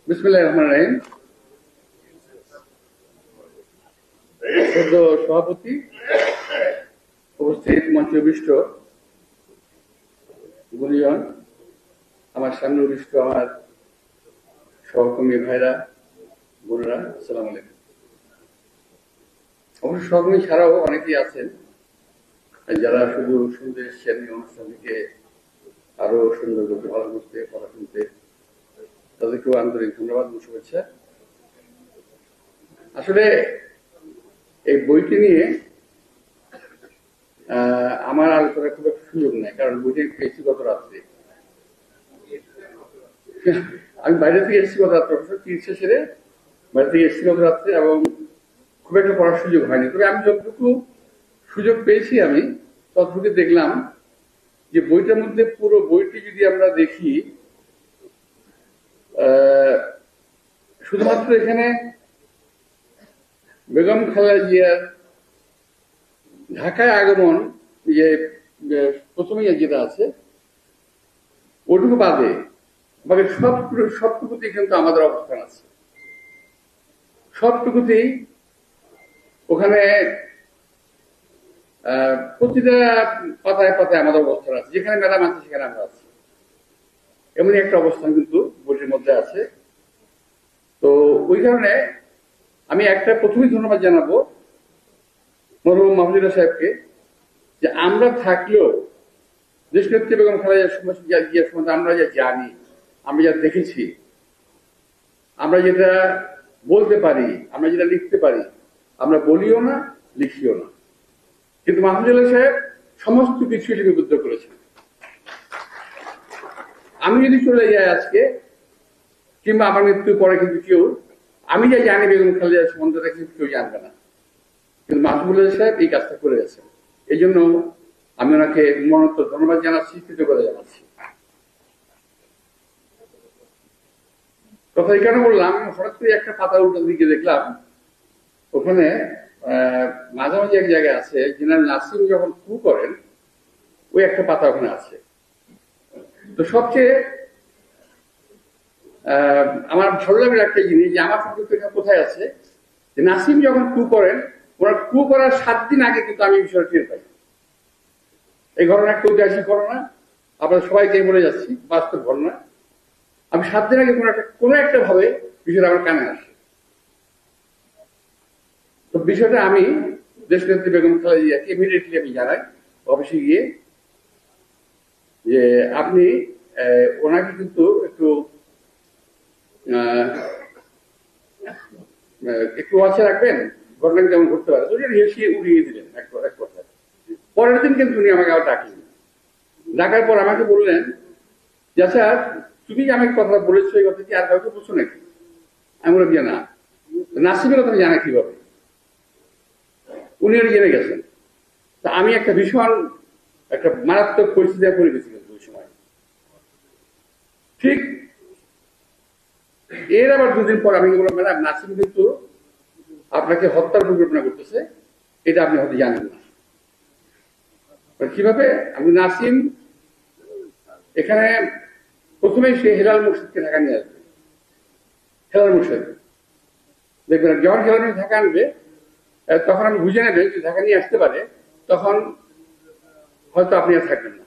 বিসমিল্লাহির রহমানির রহিম। সভাপতি, উপস্থিত মঞ্চবিষ্ট গুণীজন, আমার সামনে উপবিষ্ট আমার সহকর্মী ভাইরা, বোনেরা, আসসালামু আলাইকুম। অবশ্য সহকর্মী ছাড়াও অনেকেই আছেন যারা শুধু শুনতে এসছেন এই অনুষ্ঠানটিকে আরো সুন্দর করতে, ভালো করতে, কথা শুনতে, তাদেরকেও আন্তরিক ধন্যবাদ ও শুভেচ্ছা। আসলে এই বইটি নিয়ে আমার আলোচনার খুব একটা সুযোগ নেই, কারণ বইটি পেয়েছি গত রাত্রে। আমি বাইরে থেকে এসেছি গত রাত্রে, অবশ্য চিকিৎসা সেরে বাইরে থেকে এসেছি গত রাত্রে, এবং খুব একটা পড়ার সুযোগ হয়নি। তবে আমি যতটুকু সুযোগ পেয়েছি আমি ততটুকু দেখলাম যে বইটার মধ্যে পুরো বইটি যদি আমরা দেখি, শুধুমাত্র এখানে বেগম খালেদা জিয়ার ঢাকায় আগমন যে প্রথমেই যেটা আছে ওটুকু বাদে বাকি সবটুকুতেই কিন্তু আমাদের অবস্থান আছে। সবটুকুতেই ওখানে প্রতিটা পাতায় পাতায় আমাদের অবস্থান আছে। যেখানে ম্যাডাম আছে সেখানে আমরা আছি, এমনই একটা অবস্থান কিন্তু বইটির মধ্যে আছে। তো ওই কারণে আমি একটা প্রথমেই ধন্যবাদ জানাবো মরহুম মাহমুদুল্লাহ সাহেবকে, যে আমরা থাকলেও দেশনেত্রী বেগম খালেদা জিয়ার সম্বন্ধে আমরা যা জানি, আমরা যা দেখেছি, আমরা যেটা বলতে পারি, আমরা যেটা লিখতে পারি, আমরা বলিও না, লিখিও না, কিন্তু মাহমুদুল্লাহ সাহেব সমস্ত কিছু লিপিবদ্ধ করেছেন। আমি যদি চলে যাই আজকে কিংবা আমার মৃত্যুর পরে, কিন্তু কেউ আমি যা জানি বেগম খালেদা সম্বন্ধে কিন্তু কেউ জানবে না, কিন্তু মাহমুদুল্লাহ সাহেব এই কাজটা করে গেছেন। এই জন্য আমি ওনাকে মরণোত্তর ধন্যবাদ জানাচ্ছি, কৃতজ্ঞতা জানাচ্ছি। কথা এই কারণে বললাম, হঠাৎ করে একটা পাতা উল্টার দিকে দেখলাম ওখানে মাঝামাঝি এক জায়গায় আছে জেনারেল নাসিম যখন কু করেন, ওই একটা পাতা ওখানে আছে। তো সবচেয়ে আমার ভালো লাগলো একটা জিনিস, যে আমার পত্রিকা কোথায় আছে, যে নাসিম যখন কু করেন, ওনার কু করার 7 দিন আগে কিন্তু আমি বিষয়টা টের পাই। এই ঘটনা একটা ঐতিহাসিক ঘটনা, আপনাদের সবাইকে বলে যাচ্ছি, বাস্তব ঘটনা। আমি 7 দিন আগে কোনো একটা ভাবে বিষয়টা আমার কানে আসে। তো বিষয়টা আমি দেশনেত্রী বেগম খালেদা জিয়াকে ইমিডিয়েটলি আমি জানাই অফিসে গিয়ে, যে আপনি ওনাকে কিন্তু একটু ওয়াচে রাখবেন, ঘটনা যেমন ঘটতে পারে। তো হেসিয়ে উড়িয়ে দিলেন এক কথা। পরের দিন কিন্তু উনি আমাকে আবার ডাকলেন। ডাকার পর আমাকে বললেন, যে আচ্ছা তুমি আমাকে কথা বলেছো, এই কথা কি আর কাউকে বলছো নাকি? আমি বললাম যে না। নাসিমের কথা জানা কিভাবে? উনি আর জেনে গেছেন। তা আমি একটা ভীষণ একটা মারাত্মক পরিস্থিতি পড়ে গেছিলাম ওই সময়। ঠিক এর আবার 2 দিন পর আমি বললাম, ম্যাডাম নাসিম কিন্তু আপনাকে হত্যার পরিকল্পনা করতেছে, এটা আপনি হয়তো জানেন না। কিভাবে? আমি নাসিম এখানে প্রথমেই সে হেলাল মুর্শিদকে ঢাকা নিয়ে আসবে। হেলাল মুর্শিদ দেখবেন যখন হেলাল মুর্শিদ ঢাকা আনবে, তখন আমি বুঝে নেবেন যে ঢাকা নিয়ে আসতে পারে, তখন হয়তো আপনি আর থাকবেন না।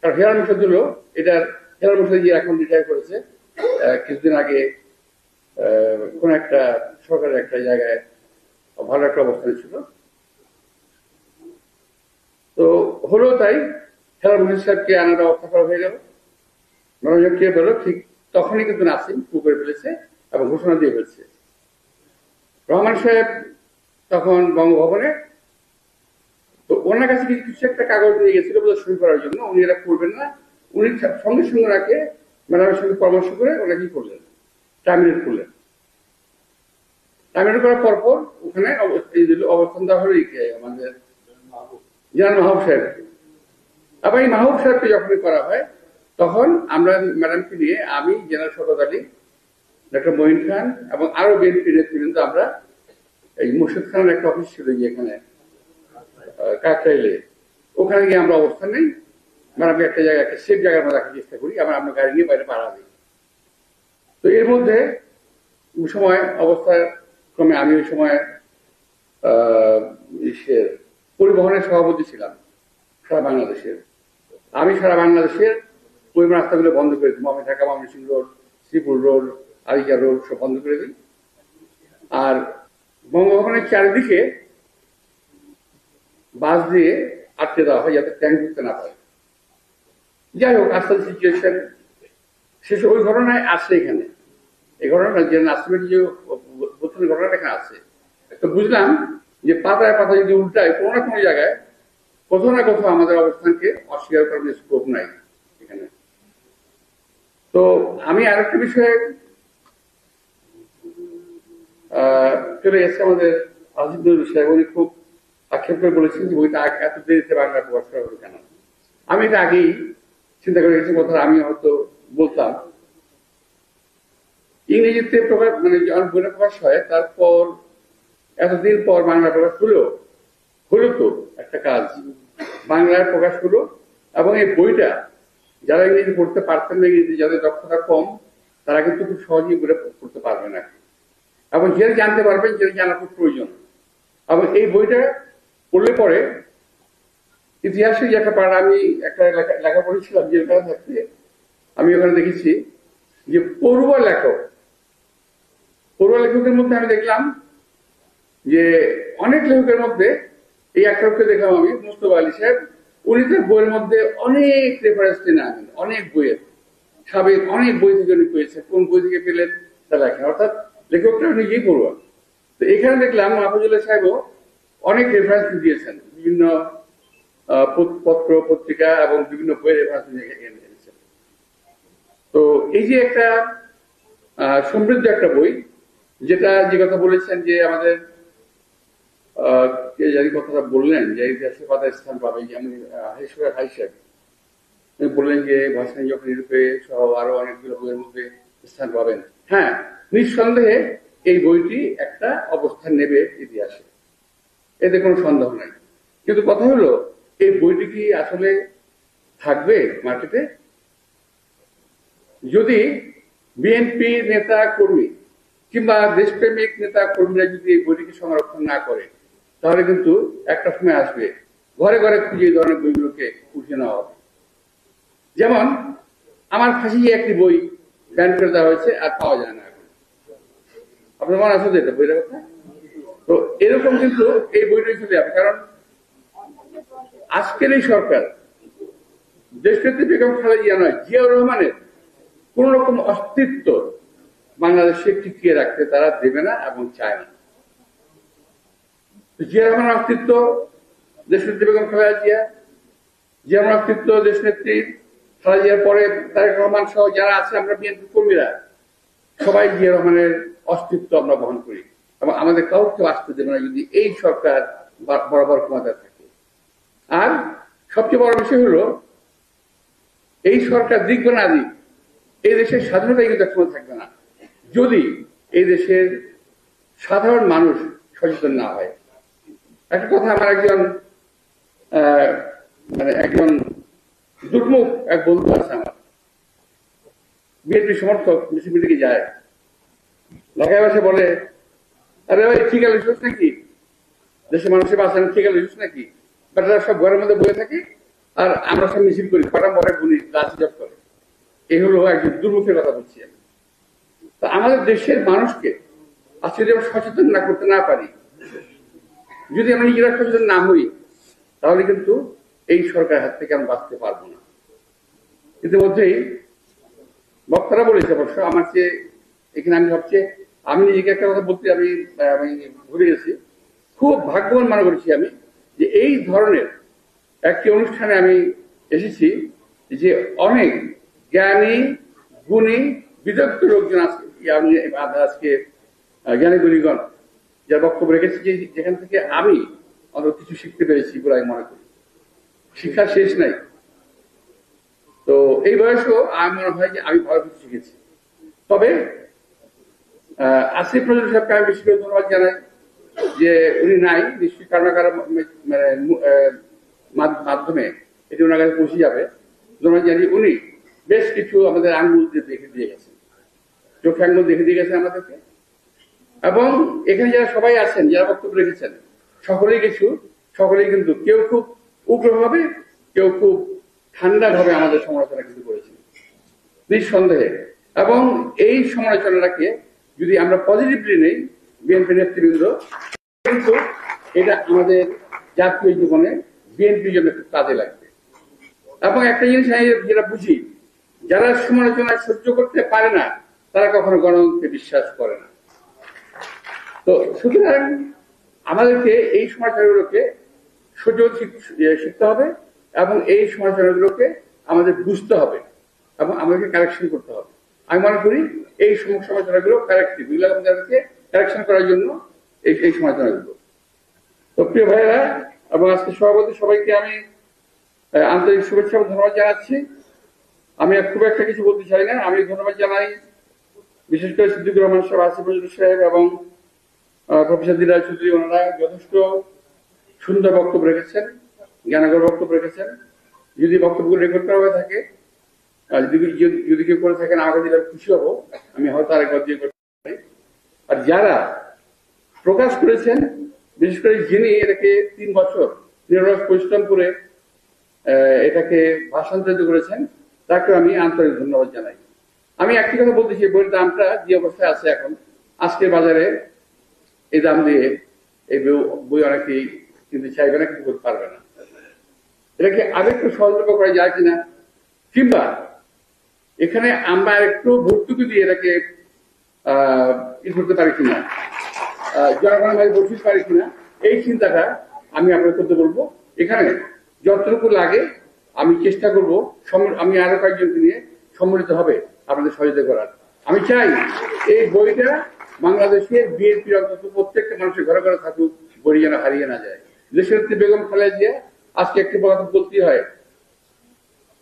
কারণ হেলাল মুর্শিদ হলো এটার, হেলাল মুর্শিদ যে এখন রিটায়ার করেছে, কিছুদিন আগে কোন একটা সরকারের একটা জায়গায় ভালো একটা অবস্থানে ছিল। তো হলো তাই, হেলাল মুর্শিদ সাহেবকে আনার ব্যবস্থা করা হয়ে গেল। মনোযোগ কে পেল, ঠিক তখনই কিন্তু নাসিম কু করে ফেলেছে এবং ঘোষণা দিয়ে ফেলছে। রহমান সাহেব তখন বঙ্গভবনে, তো ওনার কাছে কিছু একটা কাগজ নিয়ে গেছিল বোধহয় সই করার জন্য। উনি এটা করবেন না, উনি সঙ্গে সঙ্গে ওনাকে ম্যাডামের সঙ্গে পরামর্শ করে ওনাকে করলেন, টার্মিনেট করলেন। টার্মিনেট করার পরপর ওখানে অবস্থান দেওয়া হলো আমাদের জেনারেল মাহবুব সাহেবকে। আবার এই মাহবুব সাহেবকে যখনই করা হয়, তখন আমরা ম্যাডামকে নিয়ে, আমি, জেনারেল শওকত আলী, ডক্টর মঈন খান এবং আরো বিএনপি নেতৃবৃন্দ, আমরা এই মুর্শিদ খানের একটা অফিস ছিল এখানে কাকরাইলে, ওখানে গিয়ে আমরা অবস্থান নেই। ম্যাডামকে একটা জায়গায়, একটা সেফ জায়গার মধ্যে রাখার চেষ্টা করি। আমরা গাড়ি নিয়ে বাইরে পাড়া দিই। তো এর মধ্যে সময় অবস্থায় ক্রমে আমি ওই সময় পরিবহনের সভাপতি ছিলাম সারা বাংলাদেশের। আমি সারা বাংলাদেশের পরিবহন রাস্তাগুলো বন্ধ করে দিই, আমি Dhaka Mymensingh road, Sreepur road, Aricha road সব বন্ধ করে দিই। আর বঙ্গভবনের চারিদিকে বাস দিয়ে আটকে দেওয়া হয় যাতে ট্যাঙ্ক ঢুকতে না পারে। যাই হোক, আস্তে আস্তে সিচুয়েশন শেষে ওই ঘটনায় আসছে এখানে, এই ঘটনা যে নাসিমের যে প্রথম ঘটনাটা এখানে আছে। তো বুঝলাম যে পাতায় পাতায় যদি উল্টায় কোনো না কোনো জায়গায় কোথাও না কোথাও আমাদের অবস্থানকে অস্বীকার করার স্কোপ নাই এখানে। তো আমি আরেকটা বিষয়ে চলে এসেছে, আমাদের আজিজ সাহেব উনি খুব আক্ষেপ করে বলেছেন যে বইটা এত দেরিতে বাংলা প্রকাশ করা হলো কেন। আমি এটা আগেই চিন্তা করে গেছি, কথা আমি হয়তো বলতাম। ইংরেজিতে প্রকাশ মানে যখন বইটা প্রকাশ হয় তারপর এতদিন পর বাংলা প্রকাশ হলো তো একটা কাজ, বাংলায় প্রকাশ হলো। এবং এই বইটা যারা ইংরেজি পড়তে পারতেন না, ইংরেজি যাদের দক্ষতা কম, তারা কিন্তু খুব সহজেই বইটা পড়তে পারবে না, এবং যেটা জানতে পারবেন যেটা জানা খুব প্রয়োজন। এবং এই বইটা পড়লে পরে ইতিহাসে যে একটা পাড়া, আমি একটা লেখা পড়েছিলাম জেলখানা থাকতে, আমি ওখানে দেখেছি যে পড়ুয়া লেখকের মধ্যে আমি দেখলাম যে অনেক লেখকের মধ্যে এই একটা লোককে দেখলাম আমি, মুস্তফা আলী সাহেব। উনি তার বইয়ের মধ্যে অনেক রেফারেন্স টেনে আনেন, অনেক বইয়ের সাবেক অনেক বই থেকে উনি পেয়েছে, কোন বই থেকে পেলেন তা লেখেন, অর্থাৎ লেখকটা নিজেই পড়ুয়া। তো এখানে দেখলাম মাহফুজুল্লাহ সাহেবও অনেক রেফারেন্স দিয়েছেন, বিভিন্ন পত্র পত্রিকা এবং বিভিন্ন বইয়ের রেফারেন্স এনেছেন। তো এই যে একটা সমৃদ্ধ একটা বই, যেটা যে কথা বলেছেন যে আমাদের কথাটা বললেন যে ইতিহাসের পাতায় স্থান পাবে, যেমন হাই সাহেব বললেন যে ভাষায় যখন ইউরোপে সহ আরো অনেকগুলো বইয়ের মধ্যে স্থান পাবেন। হ্যাঁ, নিঃসন্দেহে এই বইটি একটা অবস্থান নেবে ইতিহাসে, এতে কোনো সন্দেহ নাই। কিন্তু কথা হলো, এই বইটি কি আসলে থাকবে মার্কেটে? যদি বিএনপি নেতা কর্মী কিংবা দেশপ্রেমিক নেতা কর্মীরা যদি এই বইটিকে সংরক্ষণ না করে, তাহলে কিন্তু একটা সময় আসবে ঘরে ঘরে খুঁজে এই ধরনের বইগুলোকে উঠিয়ে নেওয়া হবে। যেমন আমার ফাঁসি একটি বই ব্যান করে দেওয়া হয়েছে, আর পাওয়া যায় না এখন। আপনার মনে আছে এটা বইটার কথা? তো এরকম কিন্তু এই বইটাই চলে যাবে, কারণ আজকের এই সরকার দেশনেত্রী বেগম খালেদা জিয়া নয়, জিয়াউর রহমানের কোন রকম অস্তিত্ব বাংলাদেশে টিকিয়ে রাখতে তারা দেবে না এবং চায় না। জিয়া রহমানের অস্তিত্ব দেশনেত্রী বেগম খালেদা জিয়া, জিয়া অস্তিত্ব দেশনেত্রী খালেদা জিয়ার পরে তারেক রহমান সহ যারা আছে আমরা বিএনপি কর্মীরা সবাই জিয়া রহমানের অস্তিত্ব আমরা বহন করি, এবং আমাদের কাউকে আসতে দেবে না যদি এই সরকার বরাবর ক্ষমতায় থাকে। আর সবচেয়ে বড় বিষয় হলো, এই সরকার দিক বা না দিক, এই দেশের স্বাধীনতা কিন্তু একসময় থাকবে না যদি এই দেশের সাধারণ মানুষ সচেতন না হয়। একটা কথা, আমার একজন দুর্মুখ এক বন্ধু আছে আমার, বিএনপি সমর্থক, মিছিল যায়, ঢাকায় বসে বলে, আরে ভাই ঠিক আছে নাকি দেশের মানুষের বাঁচানো ঠিক আছে নাকি, বেটারা সব ঘরের মধ্যে বয়ে থাকে আর আমরা সব মিছিল করি, কটা মরে গুলি লাঠি জব করে। এই হলো একজন দুর্মুখের কথা বলছি আমি। তা আমাদের দেশের মানুষকে আজকে যদি আমরা সচেতন না করতে না পারি, যদি আমরা নিজেরা সচেতন না হই, তাহলে কিন্তু এই সরকার হাত থেকে আমরা বাঁচতে পারবো না। ইতিমধ্যেই বক্তারা বলেছে, অবশ্য আমার চেয়ে এখানে আমি নিজেকে একটা কথা বলতে আমি ভুলে গেছি, খুব ভাগ্যবান মনে করেছি আমি যে এই ধরনের একটি অনুষ্ঠানে আমি এসেছি, যে অনেক জ্ঞানী গুণী বিদগ্ধ লোকজন আজকে জ্ঞানী গুণীগণ যার বক্তব্য রেখেছি, যেখান থেকে আমি অনেক কিছু শিখতে পেরেছি বলে আমি মনে করি। শিক্ষা শেষ নাই। তো এই বয়সেও আমার মনে হয় যে আমি ভালো কিছু শিখেছি। তবে আসিফ নজরুল সাহেবকে আমি বেশি করে ধন্যবাদ জানাই যে উনি নাই, নিশ্চয়ই কারো না কারো মাধ্যমে এটি ওনার কাছে পৌঁছে যাবে। ধন্যবাদ জানি, উনি বেশ কিছু আমাদের আঙ্গুল দিয়ে দেখে দিয়ে গেছেন। চোখে আঙুল দেখে দিয়ে গেছেন আমাদেরকে। এবং এখানে যারা সবাই আছেন, যারা বক্তব্য রেখেছেন, সকলেই কিন্তু কেউ খুব উগ্রভাবে, কেউ খুব ঠান্ডাভাবে আমাদের সমালোচনা কিন্তু করেছেন নিঃসন্দেহে। এবং এই সমালোচনাটাকে যদি আমরা পজিটিভলি নেই, বিএনপি নেতৃবৃন্দ, কিন্তু এটা আমাদের জাতীয় জীবনে বিএনপির জন্য খুব কাজে লাগবে। এবং একটা জিনিস আমি যেটা বুঝি, যারা সমালোচনা সহ্য করতে পারে না তারা কখনো গণতন্ত্রে বিশ্বাস করে না। তো সুতরাং আমাদেরকে এই সমালোচনাগুলোকে সহ্য শিখতে হবে এবং এই সমালোচনাগুলোকে আমাদের বুঝতে হবে এবং আমাদেরকে কারেকশন করতে হবে। আমি মনে করি এই সমালোচনাগুলো কারেক্টিভ, এগুলো আমাদেরকে কারেকশন করার জন্য এই সমালোচনাগুলো। তো প্রিয় ভাইয়েরা এবং আজকে সভাপতি সবাইকে আমি আন্তরিক শুভেচ্ছা এবং ধন্যবাদ জানাচ্ছি। আমি খুব একটা কিছু বলতে চাই না। আমি ধন্যবাদ জানাই বিশেষ করে সিদ্দিকুর রহমান সাহেব, আসিফ নজরুল সাহেব এবং প্রফেসর দিলরাজ চৌধুরী, ওনারা যথেষ্ট সুন্দর বক্তব্য রেখেছেন, জ্ঞানগর বক্তব্য রেখেছেন। যদি বক্তব্যগুলো রেকর্ড করা হয়ে থাকে, যদি কেউ করে থাকেন আমাকে দিলে খুশি হবো, আমি হয়তো আরেকবার দিয়ে করতে পারি। আর যারা প্রকাশ করেছেন, বিশেষ করে যিনি এটাকে 3 বছর নিরলস পরিশ্রম করে এটাকে ভাষান্তরিত করেছেন, তাকে আমি আন্তরিক ধন্যবাদ জানাই। আমি একটি কথা বলতে চাই, বইয়ের দামটা যে অবস্থায় আছে এখন, আজকের বাজারে এই দাম দিয়ে এই বই অনেকেই কিন্তু চাইবে না, কিন্তু পারবে না। এটাকে আরেকটু সহজলভ্য করা যায় কিনা, কিংবা এখানে আমরা একটু ভর্তুকি দিয়ে এটাকে করতে পারি কিনা, জনগণের মাঝে বসতে পারি কিনা, এই চিন্তাটা আমি আপনাদের করতে বলবো। এখানে যতটুকু লাগে আমি চেষ্টা করব, আমি আরো কয়েকজনকে নিয়ে সম্মিলিত হবে আপনাদের সহযোগিতা করার। আমি চাই এই বইটা বাংলাদেশের বিএনপির অন্তত প্রত্যেকটা মানুষের ঘরে ঘরে থাকুক, বই যেন হারিয়ে না যায়। দেশের বেগম খালেদা জিয়া আজকে একটি কথা বলতে হয়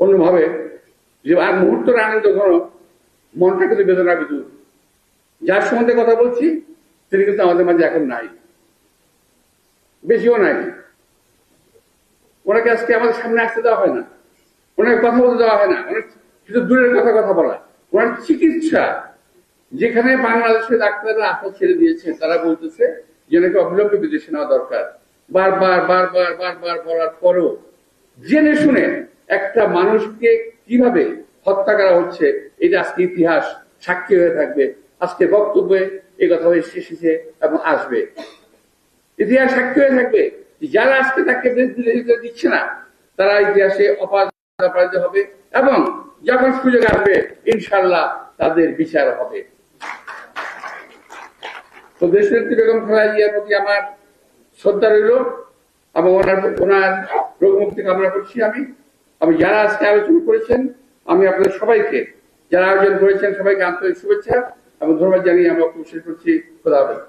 অন্যভাবে, যে আর মুহূর্তের আনন্দ ঘন, মনটা কিন্তু বেদনা বিদুর। যার সম্বন্ধে কথা বলছি তিনি কিন্তু আমাদের মাঝে এখন নাই, বেশিও নাই। ওনাকে আজকে আমাদের সামনে আসতে দেওয়া হয় না, ওনাকে কথা বলতে দেওয়া হয় না, অনেক শুধু দূরের কথা বলা। ওনার চিকিৎসা, যেখানে বাংলাদেশের ডাক্তাররা আশা ছেড়ে দিয়েছে, তারা বলতেছে যে নাকি অবিলম্বে বিদেশে নেওয়া দরকার। বারবার বলার পরও জেনে শুনে একটা মানুষকে কিভাবে হত্যা করা হচ্ছে, এটা আজকে ইতিহাস সাক্ষী হয়ে থাকবে। আজকে বক্তব্যে এই কথা এসেছে এবং আসবে, ইতিহাস সাক্ষী হয়ে থাকবে। যারা আজকে তাকে দিচ্ছে না, তারা ইতিহাসে অপরাধ হবে এবং যখন সুযোগ আসবে ইনশাল্লাহ তাদের বিচার হবে। তো দেশনেত্রী বেগম খালেদা জিয়ার প্রতি আমার শ্রদ্ধা রইল এবং ওনার রোগ মুক্তি কামনা করছি। আমি যারা আজকে আলোচনা করেছেন, আমি আপনাদের সবাইকে, যারা আয়োজন করেছেন সবাইকে আন্তরিক শুভেচ্ছা এবং ধন্যবাদ জানিয়ে আমরা শেষ করছি। খোদা হাফেজ।